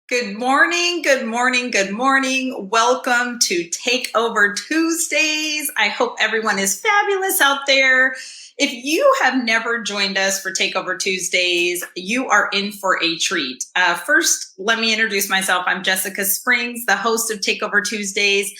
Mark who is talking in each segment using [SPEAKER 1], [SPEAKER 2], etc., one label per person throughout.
[SPEAKER 1] Good morning, good morning, good morning. Welcome to Takeover Tuesdays. I hope everyone is fabulous out there. If you have never joined us for Takeover Tuesdays, you are in for a treat. First, let me introduce myself. I'm Jessica Springs, the host of Takeover Tuesdays.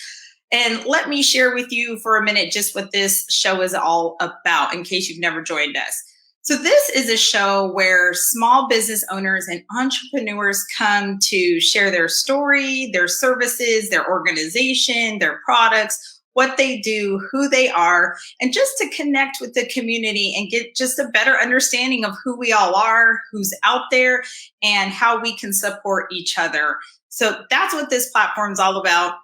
[SPEAKER 1] And let me share with you for a minute just what this show is all about in case you've never joined us. So this is a show where small business owners and entrepreneurs come to share their story, their services, their organization, their products, what they do, who they are, and just to connect with the community and get just a better understanding of who we all are, who's out there, and how we can support each other. So that's what this platform is all about.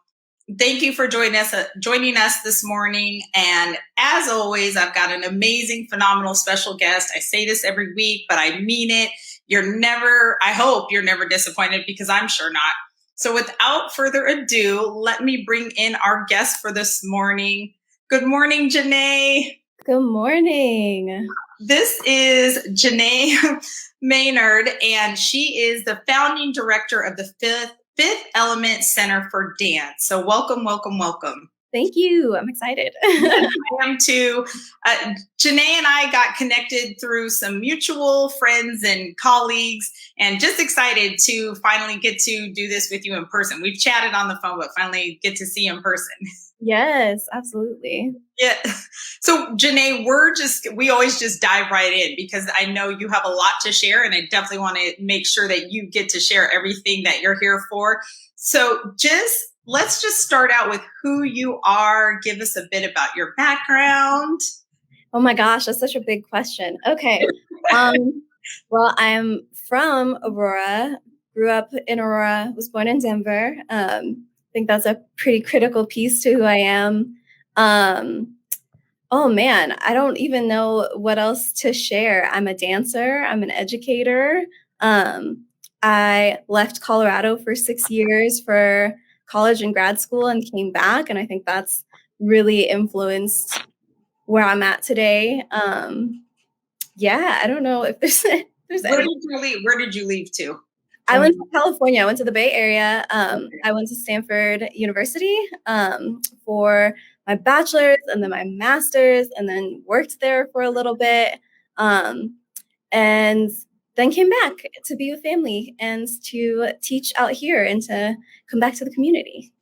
[SPEAKER 1] Thank you for joining us this morning. And as always, I've got an amazing, phenomenal special guest. I say this every week, but I mean it. I hope you're never disappointed because I'm sure not. So without further ado, let me bring in our guest for this morning. Good morning, Janei.
[SPEAKER 2] Good morning.
[SPEAKER 1] This is Janei Maynard, and she is the founding director of the Fifth Element Center for Dance. So welcome, welcome, welcome.
[SPEAKER 2] Thank you. I'm excited.
[SPEAKER 1] I am too. Janei and I got connected through some mutual friends and colleagues, and just excited to finally get to do this with you in person. We've chatted on the phone, but finally get to see you in person.
[SPEAKER 2] Yes, absolutely.
[SPEAKER 1] Yeah. So Janei, we always just dive right in because I know you have a lot to share, and I definitely want to make sure that you get to share everything that you're here for. So let's just start out with who you are. Give us a bit about your background.
[SPEAKER 2] Oh my gosh, that's such a big question. Okay. Well, I'm from Aurora, grew up in Aurora, was born in Denver. I think that's a pretty critical piece to who I am. Oh man, I don't even know what else to share. I'm a dancer. I'm an educator. I left Colorado for 6 years for college and grad school and came back. And I think that's really influenced where I'm at today. Yeah, I don't know if there's
[SPEAKER 1] Where did you leave to?
[SPEAKER 2] I went to California. I went to the Bay Area. I went to Stanford University for my bachelor's and then my master's, and then worked there for a little bit, and then came back to be with family and to teach out here and to come back to the community.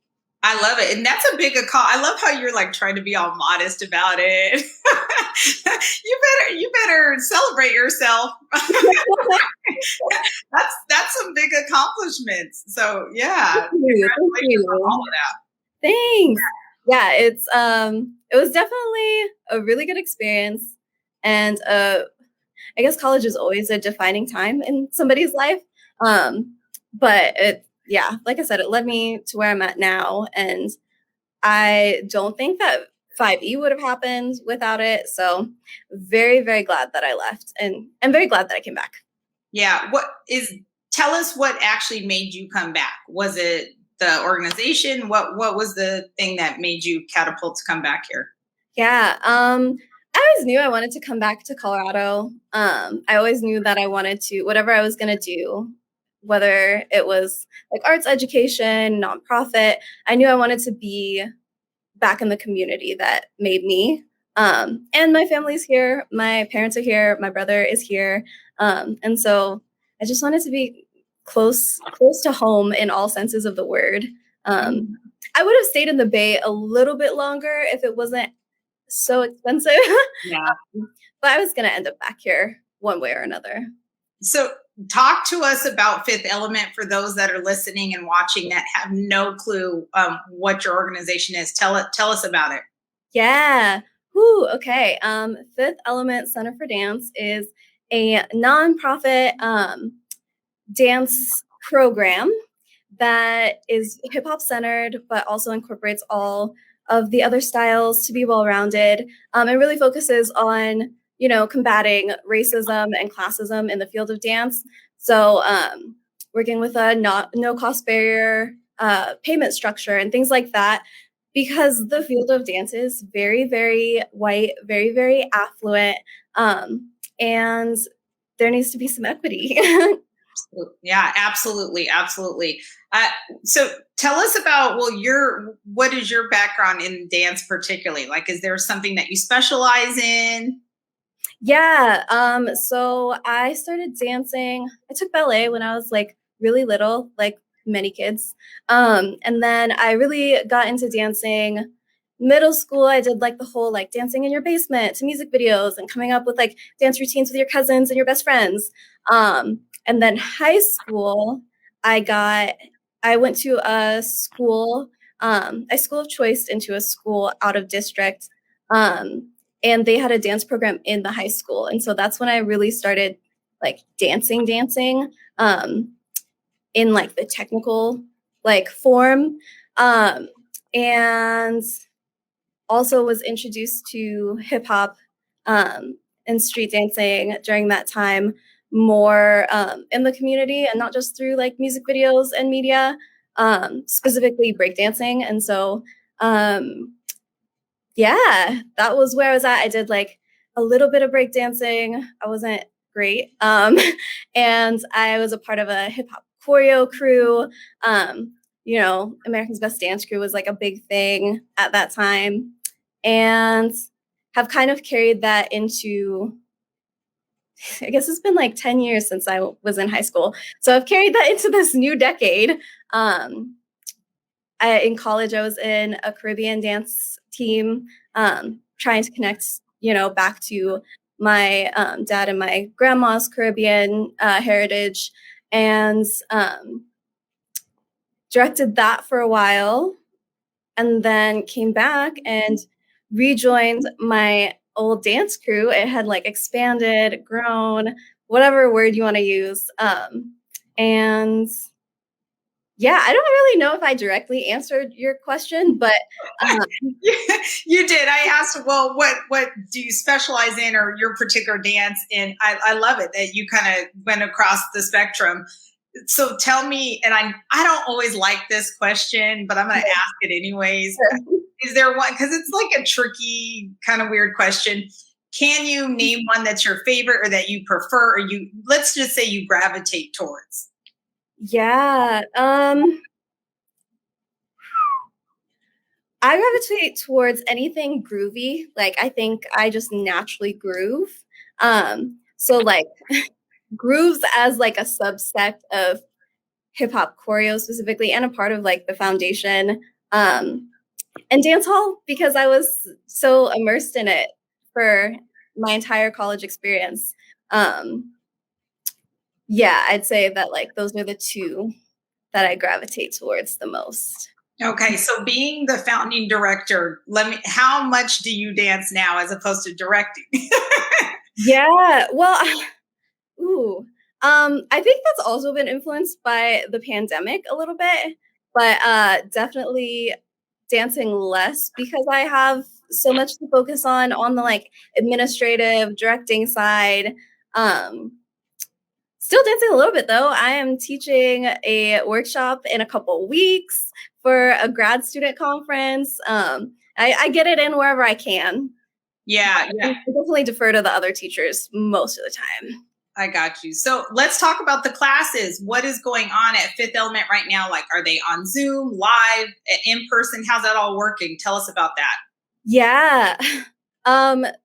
[SPEAKER 1] I love it. And that's a big call. I love how you're like trying to be all modest about it. you better celebrate yourself. That's some big accomplishments. So yeah.
[SPEAKER 2] Thank you.
[SPEAKER 1] For all of that.
[SPEAKER 2] Thanks. Yeah, it was definitely a really good experience. And I guess college is always a defining time in somebody's life. But like I said, it led me to where I'm at now. And I don't think that 5E would have happened without it. So very, very glad that I left, and I'm very glad that I came back.
[SPEAKER 1] Yeah. Tell us what actually made you come back. Was it the organization? What was the thing that made you catapult to come back here?
[SPEAKER 2] Yeah. I always knew I wanted to come back to Colorado. I always knew that I wanted to, whatever I was going to do, whether it was like arts education, nonprofit, I knew I wanted to be back in the community that made me. And my family's here. My parents are here. My brother is here. And so I just wanted to be close to home in all senses of the word. I would have stayed in the Bay a little bit longer if it wasn't so expensive.
[SPEAKER 1] Yeah.
[SPEAKER 2] But I was going to end up back here one way or another.
[SPEAKER 1] So talk to us about Fifth Element for those that are listening and watching that have no clue what your organization is. Tell us about it.
[SPEAKER 2] Yeah. Okay. Fifth Element Center for Dance is a nonprofit dance program that is hip hop centered, but also incorporates all of the other styles to be well-rounded. It really focuses on, combating racism and classism in the field of dance. So working with a no cost barrier payment structure and things like that, because the field of dance is very, very white, very, very affluent, and there needs to be some equity.
[SPEAKER 1] Yeah, absolutely, absolutely. Uh, so tell us about, well, what is your background in dance particularly? Like, is there something that you specialize in?
[SPEAKER 2] Yeah, so I started dancing. I took ballet when I was like really little, like many kids. And then I really got into dancing middle school. I did like the whole like dancing in your basement to music videos and coming up with like dance routines with your cousins and your best friends. And then high school, I got I went to a school, a school of choice into a school out of district. Um, and they had a dance program in the high school, and so that's when I really started like dancing in like the technical like form, and also was introduced to hip hop and street dancing during that time, more in the community and not just through like music videos and media, specifically breakdancing. And so um, yeah, that was where I was at. I did like a little bit of breakdancing. I wasn't great. And I was a part of a hip hop choreo crew. America's Best Dance Crew was like a big thing at that time. And have kind of carried that into, I guess it's been like 10 years since I was in high school. So I've carried that into this new decade. Um, in college, I was in a Caribbean dance team, trying to connect, back to my dad and my grandma's Caribbean heritage, and directed that for a while, and then came back and rejoined my old dance crew. It had like expanded, grown, whatever word you want to use, and yeah, I don't really know if I directly answered your question, but
[SPEAKER 1] You did. I asked, well, what do you specialize in, or your particular dance? And I love it that you kind of went across the spectrum. So tell me, and I don't always like this question, but I'm going to ask it anyways. Is there one, because it's like a tricky kind of weird question? Can you name one that's your favorite or that you prefer, or you, let's just say, you gravitate towards?
[SPEAKER 2] yeah, I gravitate towards anything groovy. Like, I think I just naturally groove. So like grooves as like a subset of hip hop choreo specifically, and a part of like the foundation, and dance hall, because I was so immersed in it for my entire college experience. Um, yeah, I'd say that like those are the two that I gravitate towards the most.
[SPEAKER 1] Okay, so being the founding director, how much do you dance now as opposed to directing?
[SPEAKER 2] Yeah, well, ooh, I think that's also been influenced by the pandemic a little bit, but definitely dancing less because I have so much to focus on the like administrative directing side. Um, Still dancing a little bit though. I am teaching a workshop in a couple weeks for a grad student conference. I get it in wherever I can.
[SPEAKER 1] Yeah,
[SPEAKER 2] I
[SPEAKER 1] yeah,
[SPEAKER 2] definitely defer to the other teachers most of the time.
[SPEAKER 1] I got you. So let's talk about the classes. What is going on at Fifth Element right now? Like, are they on Zoom, live, in person? How's that all working? Tell us about that.
[SPEAKER 2] Yeah.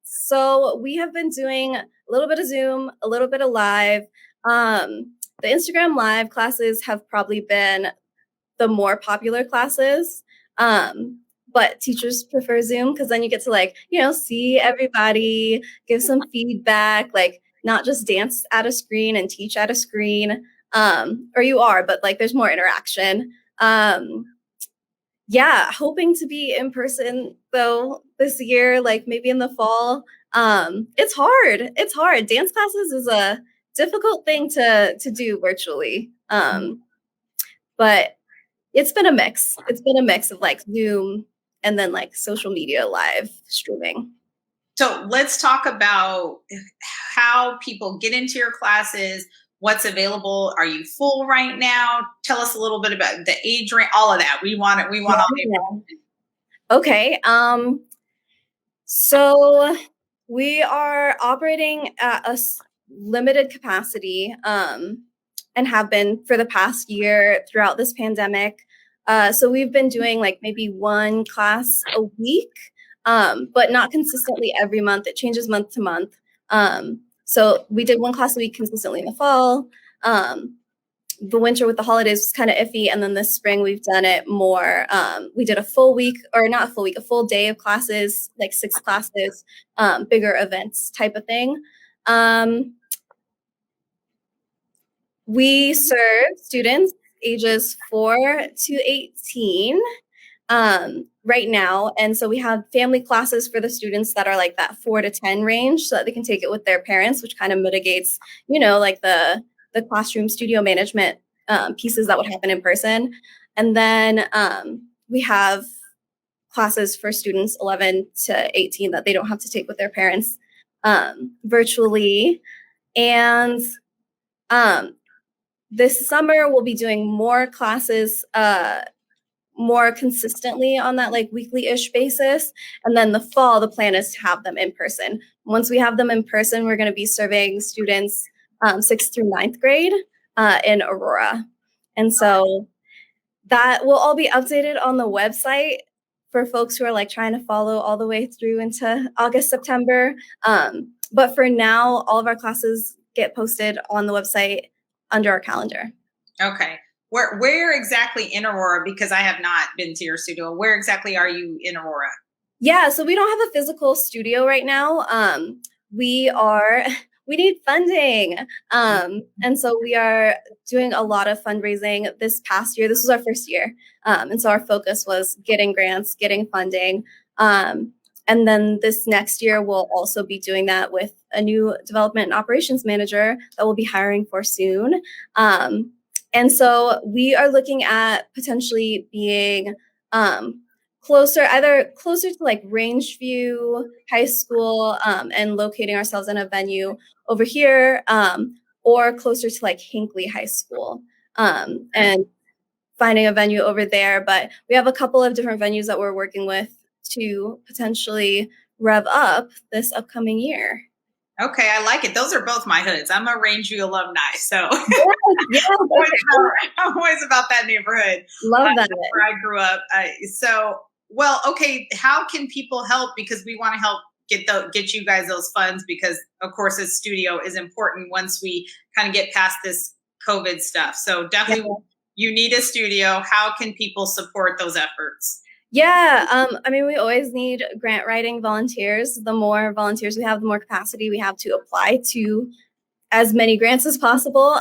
[SPEAKER 2] So we have been doing a little bit of Zoom, a little bit of live. The Instagram live classes have probably been the more popular classes. But teachers prefer Zoom because then you get to like, see everybody, give some feedback, like not just dance at a screen and teach at a screen. Or you are, but like there's more interaction. Yeah, hoping to be in person though this year, like maybe in the fall. It's hard. It's hard. Dance classes is a difficult thing to do virtually. But it's been a mix. It's been a mix of like Zoom and then like social media live streaming.
[SPEAKER 1] So let's talk about how people get into your classes. What's available? Are you full right now? Tell us a little bit about the age range, all of that. We want it. We want all the
[SPEAKER 2] Yeah. Okay. So we are operating at a limited capacity. and have been for the past year throughout this pandemic. So we've been doing like maybe one class a week, but not consistently every month. It changes month to month. So we did one class a week consistently in the fall. The winter with the holidays was kind of iffy. And then this spring, we've done it more. We did a full week, or not a full week, a full day of classes, like 6 classes, bigger events type of thing. We serve students ages 4 to 18 right now. And so we have family classes for the students that are like that 4 to 10 range so that they can take it with their parents, which kind of mitigates, like the classroom studio management pieces that would happen in person. And then we have classes for students 11 to 18 that they don't have to take with their parents virtually. And this summer we'll be doing more classes more consistently on that like weekly-ish basis. And then the fall, the plan is to have them in person. Once we have them in person, we're going to be serving students 6th through 9th grade in Aurora. And so that will all be updated on the website for folks who are like trying to follow all the way through into August, September. But for now, all of our classes get posted on the website under our calendar.
[SPEAKER 1] Okay. Where exactly in Aurora? Because I have not been to your studio. Where exactly are you in Aurora?
[SPEAKER 2] Yeah, so we don't have a physical studio right now. We need funding. And so we are doing a lot of fundraising this past year. This was our first year. And so our focus was getting grants, getting funding. And then this next year, we'll also be doing that with a new development and operations manager that we'll be hiring for soon. And so we are looking at potentially being closer to like Rangeview High School and locating ourselves in a venue over here, or closer to like Hinckley High School and finding a venue over there. But we have a couple of different venues that we're working with to potentially rev up this upcoming year.
[SPEAKER 1] Okay, I like it. Those are both my hoods. I'm a Rangeview alumni, so
[SPEAKER 2] yeah,
[SPEAKER 1] I'm always about that neighborhood.
[SPEAKER 2] Love that.
[SPEAKER 1] Where I grew up. Okay, how can people help? Because we want to help get you guys those funds, because of course this studio is important once we kind of get past this COVID stuff. So definitely you need a studio. How can people support those efforts?
[SPEAKER 2] Yeah, we always need grant writing volunteers. The more volunteers we have, the more capacity we have to apply to as many grants as possible.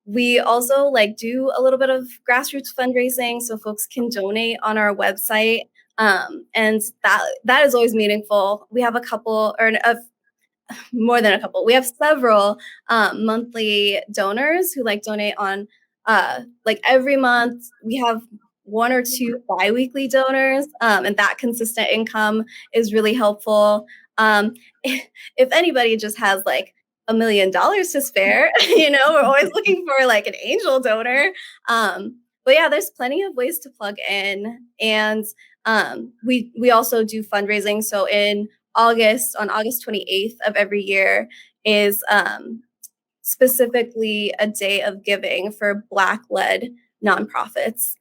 [SPEAKER 2] We also do a little bit of grassroots fundraising so folks can donate on our website. And that is always meaningful. We have a couple, or more than a couple. We have several monthly donors who donate on every month. We have 1 or 2 biweekly donors, and that consistent income is really helpful. If anybody just has $1 million to spare, we're always looking for an angel donor. But yeah, there's plenty of ways to plug in, and we also do fundraising. So on August 28th of every year is specifically a day of giving for Black-led nonprofits.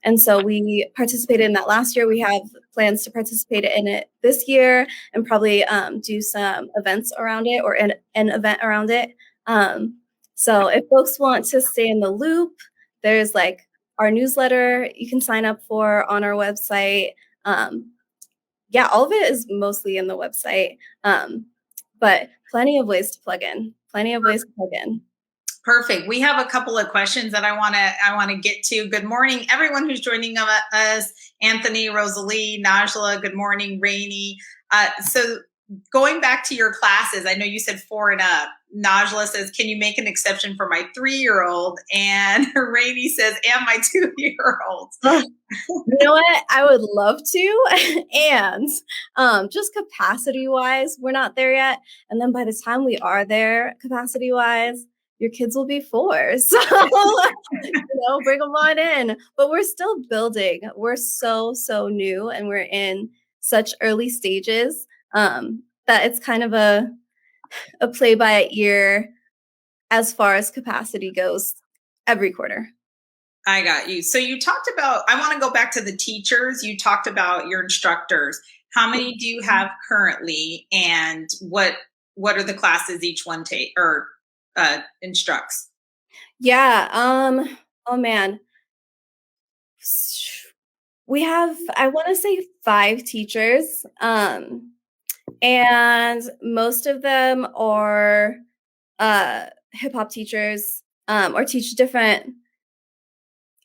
[SPEAKER 2] And so we participated in that last year. We have plans to participate in it this year and probably do some events around it, or an event around it. So if folks want to stay in the loop, there's our newsletter you can sign up for on our website. Yeah, all of it is mostly in the website, but plenty of ways to plug in.
[SPEAKER 1] Perfect. We have a couple of questions that I want to get to. Good morning, everyone who's joining us. Anthony, Rosalie, Najla. Good morning, Rainey. So going back to your classes, I know you said 4 and up. Najla says, "Can you make an exception for my 3-year-old?" And Rainey says, "And my 2-year-old."
[SPEAKER 2] You know what? I would love to. And just capacity-wise, we're not there yet. And then by the time we are there, capacity-wise, your kids will be 4. So, bring them on in. But we're still building. We're so new, and we're in such early stages that it's kind of a play by ear as far as capacity goes every quarter.
[SPEAKER 1] I got you. So you talked about, I want to go back to the teachers. You talked about your instructors. How many do you have currently, and what are the classes each one take or instructs?
[SPEAKER 2] Yeah, oh man. We have, I want to say 5 teachers. And most of them are hip hop teachers, or teach different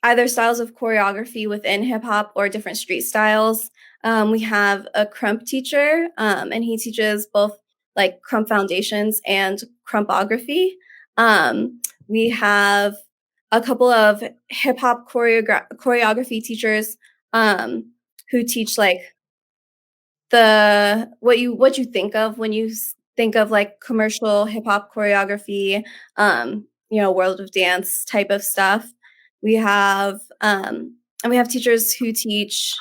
[SPEAKER 2] either styles of choreography within hip hop or different street styles. We have a crump teacher, and he teaches both like crump foundations and crumpography. We have a couple of hip hop choreography teachers, who teach like the what you think of when you think of like commercial hip hop choreography, world of dance type of stuff. We have and we have teachers who teach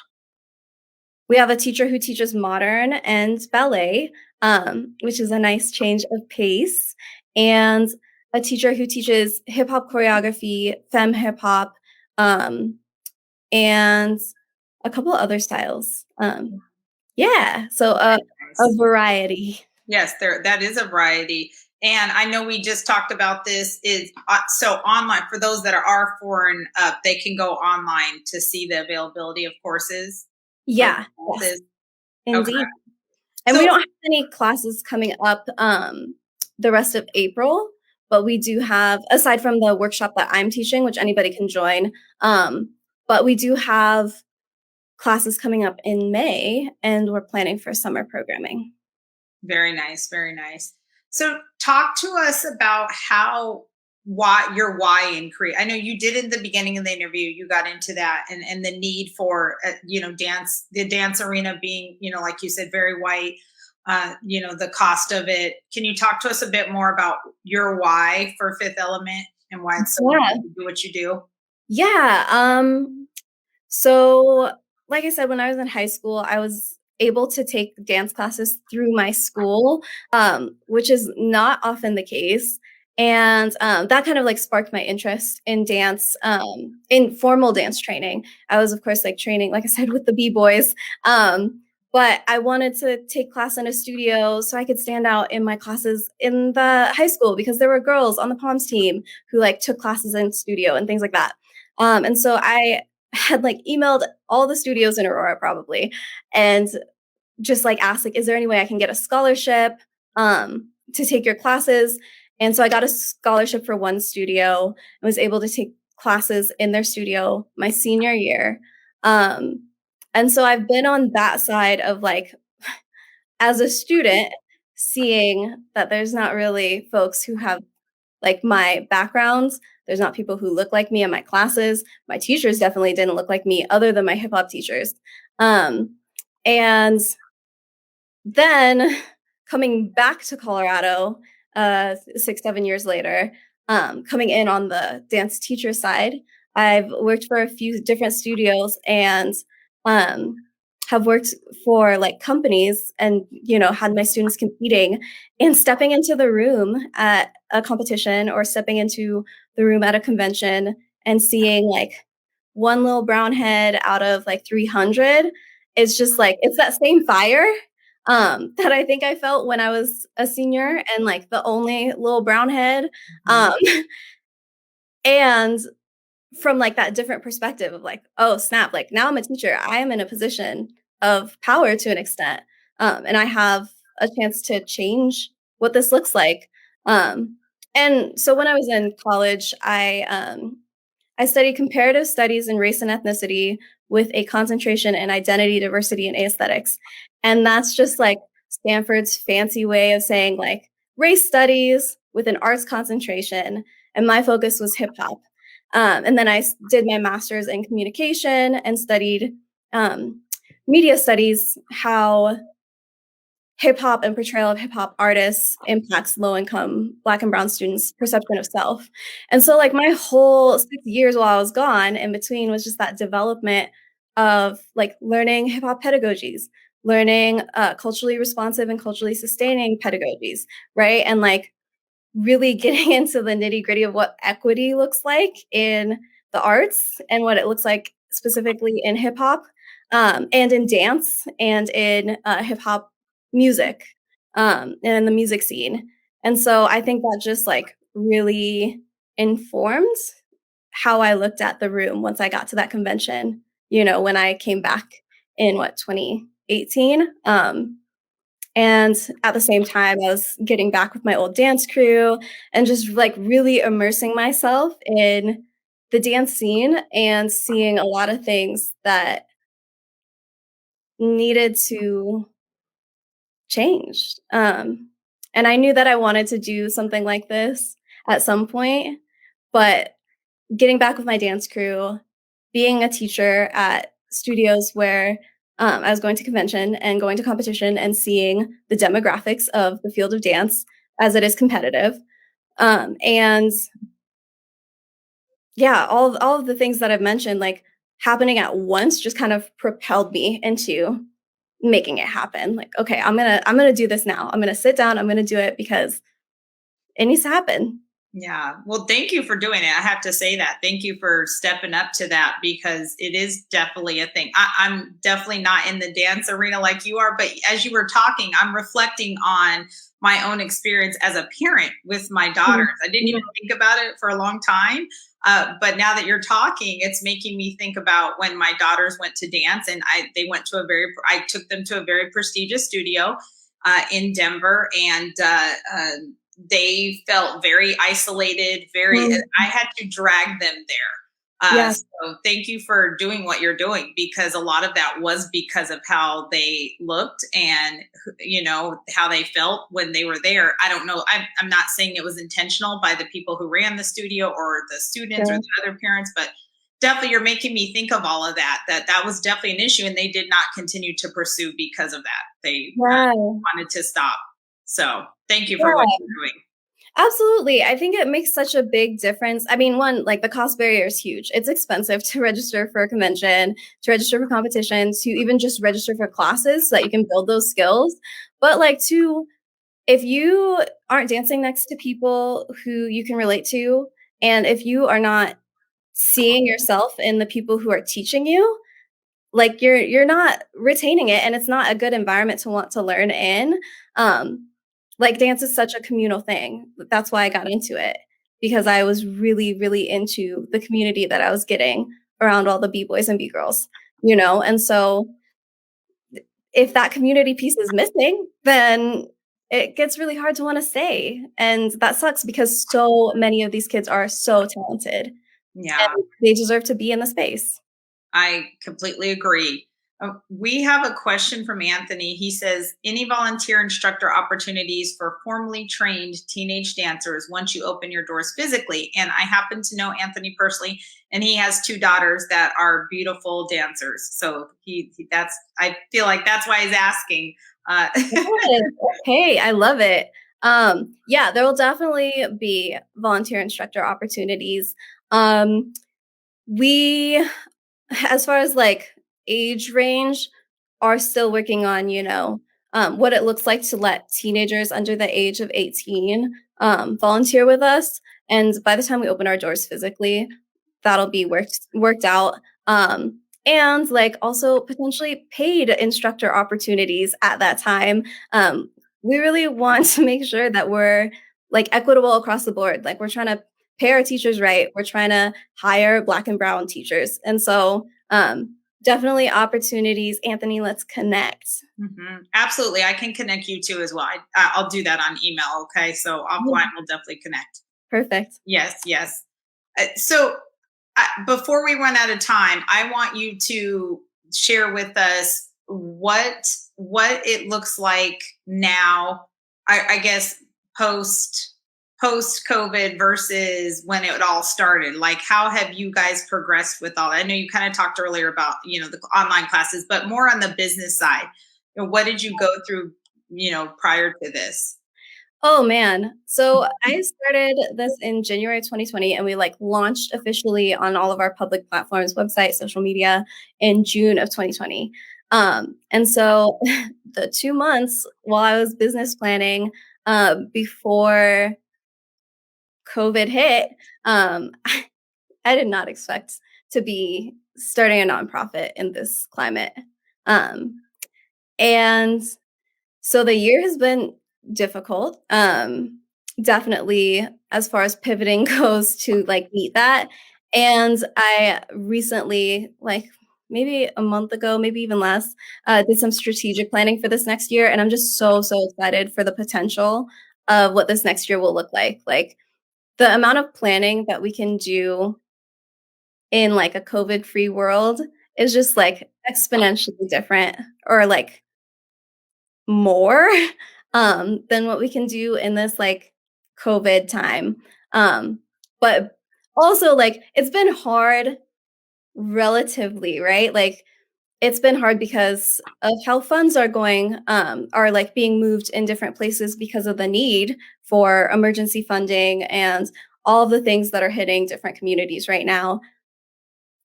[SPEAKER 2] we have a teacher who teaches modern and ballet, which is a nice change of pace, and a teacher who teaches hip hop choreography, femme hip hop, and a couple other styles. Yeah, so a
[SPEAKER 1] Nice.
[SPEAKER 2] variety.
[SPEAKER 1] Yes, there that is a variety. And I know we just talked about this is so online for those that are foreign, they can go online to see the availability of courses or
[SPEAKER 2] Yeah, yes,
[SPEAKER 1] classes. Okay.
[SPEAKER 2] indeed. And we
[SPEAKER 1] So
[SPEAKER 2] don't have any classes coming up, the rest of April, but we do have, aside from the workshop that I'm teaching, which anybody can join, but we do have classes coming up in May, and we're planning for summer programming.
[SPEAKER 1] very nice, very nice. So talk to us about how why your why in Korea. I know you did in the beginning of the interview, you got into that and the need for dance, the dance arena being, like you said, very white, the cost of it. Can you talk to us a bit more about your why for Fifth Element and why it's so
[SPEAKER 2] Yeah.
[SPEAKER 1] important to do what you do?
[SPEAKER 2] Yeah, so, like I said, when I was in high school, I was able to take dance classes through my school, which is not often the case. And that kind of like sparked my interest in dance, in formal dance training. I was, of course, like training, like I said, with the B-boys. But I wanted to take class in a studio so I could stand out in my classes in the high school because there were girls on the Palms team who like took classes in studio and things like that. And so I had like emailed all the studios in Aurora probably and just like asked like, is there any way I can get a scholarship to take your classes? And so I got a scholarship for one studio and was able to take classes in their studio my senior year. And so I've been on that side of like, as a student, seeing that there's not really folks who have like my backgrounds. There's not people who look like me in my classes. My teachers definitely didn't look like me, other than my hip hop teachers. And then coming back to Colorado, 6, 7 years later, coming in on the dance teacher side, I've worked for a few different studios and um, have worked for like companies and, had my students competing and stepping into the room at a competition or stepping into the room at a convention and seeing like one little brown head out of like 300. It's just like, it's that same fire that I think I felt when I was a senior and like the only little brown head.
[SPEAKER 1] Mhm.
[SPEAKER 2] Um, and from like that different perspective of like, oh snap, like now I'm a teacher. I am in a position of power to an extent. And I have a chance to change what this looks like. And so when I was in college, I studied comparative studies in race and ethnicity with a concentration in identity, diversity, and aesthetics. And that's just like Stanford's fancy way of saying like race studies with an arts concentration. And my focus was hip hop. And then I did my master's in communication and studied media studies, how hip hop and portrayal of hip hop artists impacts low income Black and Brown students' perception of self. And so, like, my whole 6 years while I was gone in between was just that development of like learning hip hop pedagogies, learning culturally responsive and culturally sustaining pedagogies, right? And like really getting into the nitty-gritty of what equity looks like in the arts and what it looks like specifically in hip hop, and in dance and in hip hop music, and in the music scene. And so I think that just like really informed how I looked at the room once I got to that convention, when I came back in 2018. And at the same time, I was getting back with my old dance crew and just like really immersing myself in the dance scene and seeing a lot of things that needed to change. And I knew that I wanted to do something like this at some point, but getting back with my dance crew, being a teacher at studios where I was going to convention and going to competition and seeing the demographics of the field of dance as it is competitive. And yeah, all of the things that I've mentioned, like happening at once, just kind of propelled me into making it happen. Like, okay, I'm gonna do this now. I'm gonna sit down. I'm gonna do it because it needs to happen.
[SPEAKER 1] Yeah. Well, thank you for doing it. I have to say that. Thank you for stepping up to that because it is definitely a thing. I'm definitely not in the dance arena like you are, but as you were talking, I'm reflecting on my own experience as a parent with my daughters. I didn't even think about it for a long time. But now that you're talking, it's making me think about when my daughters went to dance and I took them to a very prestigious studio in Denver, and they felt very isolated,
[SPEAKER 2] Mm,
[SPEAKER 1] I had to drag them there.
[SPEAKER 2] yeah,
[SPEAKER 1] So thank you for doing what you're doing because a lot of that was because of how they looked and how they felt when they were there. I don't know. I'm not saying it was intentional by the people who ran the studio or the students or
[SPEAKER 2] sure.
[SPEAKER 1] the other parents, but definitely you're making me think of all of that was definitely an issue and they did not continue to pursue because of that. They
[SPEAKER 2] Yeah,
[SPEAKER 1] wanted to stop. So thank you for what
[SPEAKER 2] yeah.
[SPEAKER 1] you're doing.
[SPEAKER 2] Absolutely. I think it makes such a big difference. I mean, one, like the cost barrier is huge. It's expensive to register for a convention, to register for competitions, to even just register for classes so that you can build those skills. But like two, if you aren't dancing next to people who you can relate to, and if you are not seeing yourself in the people who are teaching you, like you're not retaining it and it's not a good environment to want to learn in. Like dance is such a communal thing. That's why I got into it because I was really really into the community that I was getting around all the b-boys and b-girls, and so if that community piece is missing, then it gets really hard to want to stay, and that sucks because so many of these kids are so talented
[SPEAKER 1] Yeah.
[SPEAKER 2] and they deserve to be in the space.
[SPEAKER 1] I completely agree. We have a question from Anthony. He says, any volunteer instructor opportunities for formally trained teenage dancers once you open your doors physically? And I happen to know Anthony personally, and he has two daughters that are beautiful dancers. So I feel like that's why he's asking.
[SPEAKER 2] Yes, okay, I love it. Yeah, there will definitely be volunteer instructor opportunities. We, as far as like age range, are still working on, what it looks like to let teenagers under the age of 18 volunteer with us. And by the time we open our doors physically, that'll be worked out. And like also potentially paid instructor opportunities at that time. We really want to make sure that we're like equitable across the board. Like we're trying to pay our teachers right. We're trying to hire Black and Brown teachers. And so definitely opportunities. Anthony, let's connect.
[SPEAKER 1] Absolutely. I can connect you too as well. I'll do that on email. Okay. So offline, we'll definitely connect.
[SPEAKER 2] Perfect.
[SPEAKER 1] Yes. Yes. So before we run out of time, I want you to share with us what it looks like now. I guess post COVID versus when it all started. Like, how have you guys progressed with all that? I know you kind of talked earlier about the online classes, but more on the business side. What did you go through? Prior to this.
[SPEAKER 2] Oh man. So I started this in January 2020 and we like launched officially on all of our public platforms, website, social media in June of 2020. And so the 2 months while I was business planning before COVID hit, I did not expect to be starting a nonprofit in this climate. Um, and so the year has been difficult. Definitely as far as pivoting goes to like meet that. And I recently, like maybe a month ago, maybe even less, did some strategic planning for this next year. And I'm just so, so excited for the potential of what this next year will look like. Like the amount of planning that we can do in like a COVID free world is just like exponentially different or like more than what we can do in this like COVID time. But also like it's been hard relatively, right? Like it's been hard because of how funds are like being moved in different places because of the need for emergency funding and all of the things that are hitting different communities right now.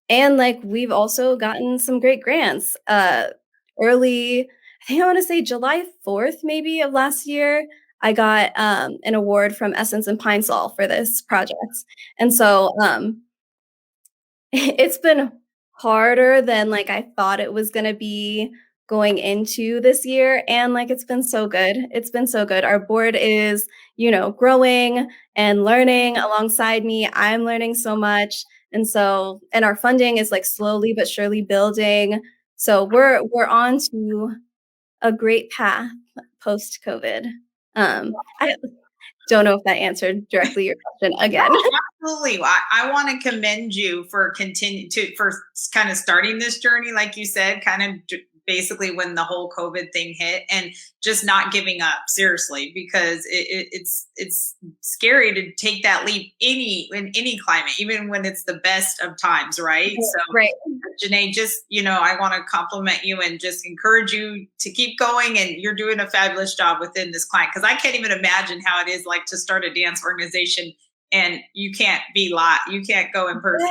[SPEAKER 2] And like we've also gotten some great grants. Early, I think I want to say July 4th, maybe of last year, I got an award from Essence and Pine Sol for this project. And so it's been harder than like I thought it was gonna be going into this year, and like it's been so good. It's been so good. Our board is, growing and learning alongside me. I'm learning so much. And our funding is like slowly but surely building. So we're on to a great path post COVID. I don't know if that answered directly your question again.
[SPEAKER 1] Absolutely. I want to commend you for for kind of starting this journey, like you said, kind of basically when the whole COVID thing hit, and just not giving up, seriously, because it's scary to take that leap in any climate, even when it's the best of times, right? So,
[SPEAKER 2] Right.
[SPEAKER 1] Janei, just I want to compliment you and just encourage you to keep going, and you're doing a fabulous job within this client, because I can't even imagine how it is like to start a dance organization and you can't you can't go in person.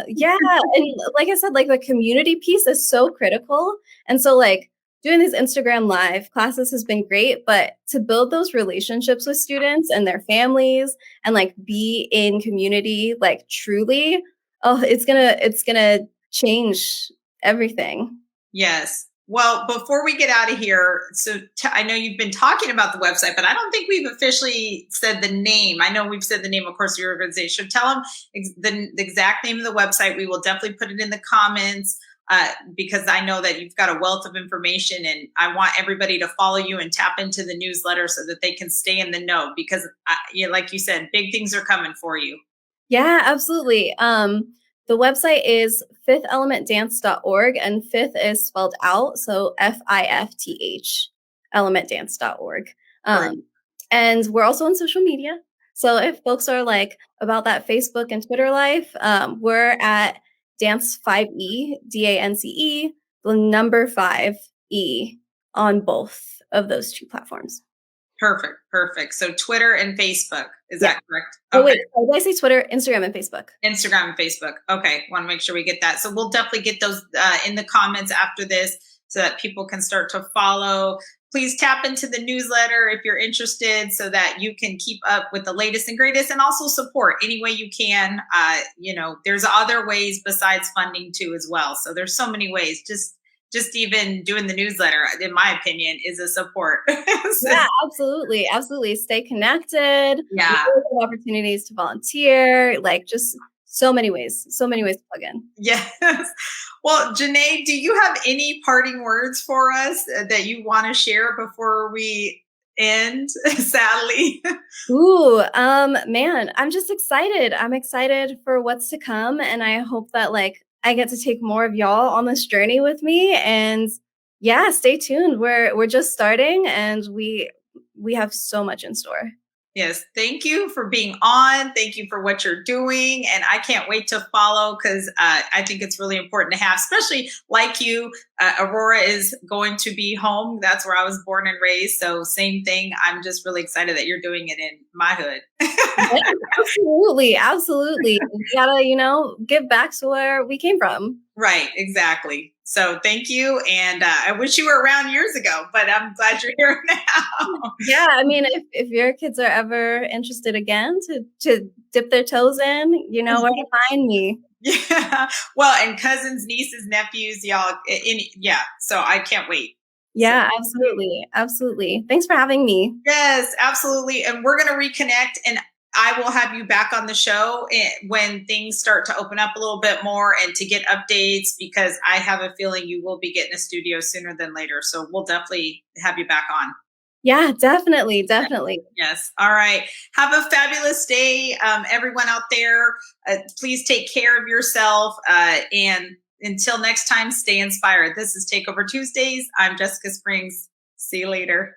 [SPEAKER 2] Yeah. And like I said, like the community piece is so critical. And so like doing these Instagram live classes has been great, but to build those relationships with students and their families and like be in community, like truly, oh, it's gonna change everything.
[SPEAKER 1] Yes. Well, before we get out of here, so I know you've been talking about the website, but I don't think we've officially said the name. I know we've said the name, of course, of your organization. Tell them the exact name of the website. We will definitely put it in the comments, because I know that you've got a wealth of information, and I want everybody to follow you and tap into the newsletter so that they can stay in the know, because, like you said, big things are coming for you.
[SPEAKER 2] Yeah, absolutely. The website is fifthelementdance.org, and fifth is spelled out. So FIFTH, elementdance.org. And we're also on social media. So if folks are like about that Facebook and Twitter life, we're at Dance5E, DANCE, the number 5E on both of those two platforms.
[SPEAKER 1] Perfect. Perfect. So Twitter and Facebook. Is
[SPEAKER 2] Yeah.
[SPEAKER 1] that correct?
[SPEAKER 2] Oh, wait, did I say Twitter, Instagram, and Facebook?
[SPEAKER 1] Instagram and Facebook. Okay. Want to make sure we get that. So we'll definitely get those in the comments after this so that people can start to follow. Please tap into the newsletter if you're interested so that you can keep up with the latest and greatest, and also support any way you can. There's other ways besides funding too as well. So there's so many ways. Just even doing the newsletter, in my opinion, is a support. So,
[SPEAKER 2] Yeah, absolutely. Absolutely. Stay connected.
[SPEAKER 1] yeah.
[SPEAKER 2] Opportunities to volunteer, like just so many ways to plug in.
[SPEAKER 1] Yes. Well, Janei, do you have any parting words for us that you want to share before we end, sadly?
[SPEAKER 2] Ooh, man, I'm just excited. I'm excited for what's to come. And I hope that like I get to take more of y'all on this journey with me. And yeah, stay tuned. We're just starting, and we have so much in store.
[SPEAKER 1] Yes. Thank you for being on. Thank you for what you're doing. And I can't wait to follow, because I think it's really important to have, especially like you. Aurora is going to be home. That's where I was born and raised. So same thing. I'm just really excited that you're doing it in my hood.
[SPEAKER 2] Absolutely. Absolutely. We gotta, give back to where we came from.
[SPEAKER 1] Right, exactly. So thank you. And I wish you were around years ago, but I'm glad you're here now.
[SPEAKER 2] Yeah, I mean, if your kids are ever interested again to dip their toes in, you know where to find me.
[SPEAKER 1] Yeah. Well, and cousins, nieces, nephews, y'all. Yeah. So I can't wait. So,
[SPEAKER 2] Yeah, absolutely. Absolutely. Thanks for having me.
[SPEAKER 1] yes, absolutely. And we're going to reconnect, and I will have you back on the show when things start to open up a little bit more and to get updates, because I have a feeling you will be getting a studio sooner than later. So we'll definitely have you back on.
[SPEAKER 2] Yeah, definitely, definitely.
[SPEAKER 1] Yes. All right. Have a fabulous day, everyone out there. Please take care of yourself. And until next time, stay inspired. This is Takeover Tuesdays. I'm Jessica Springs. See you later.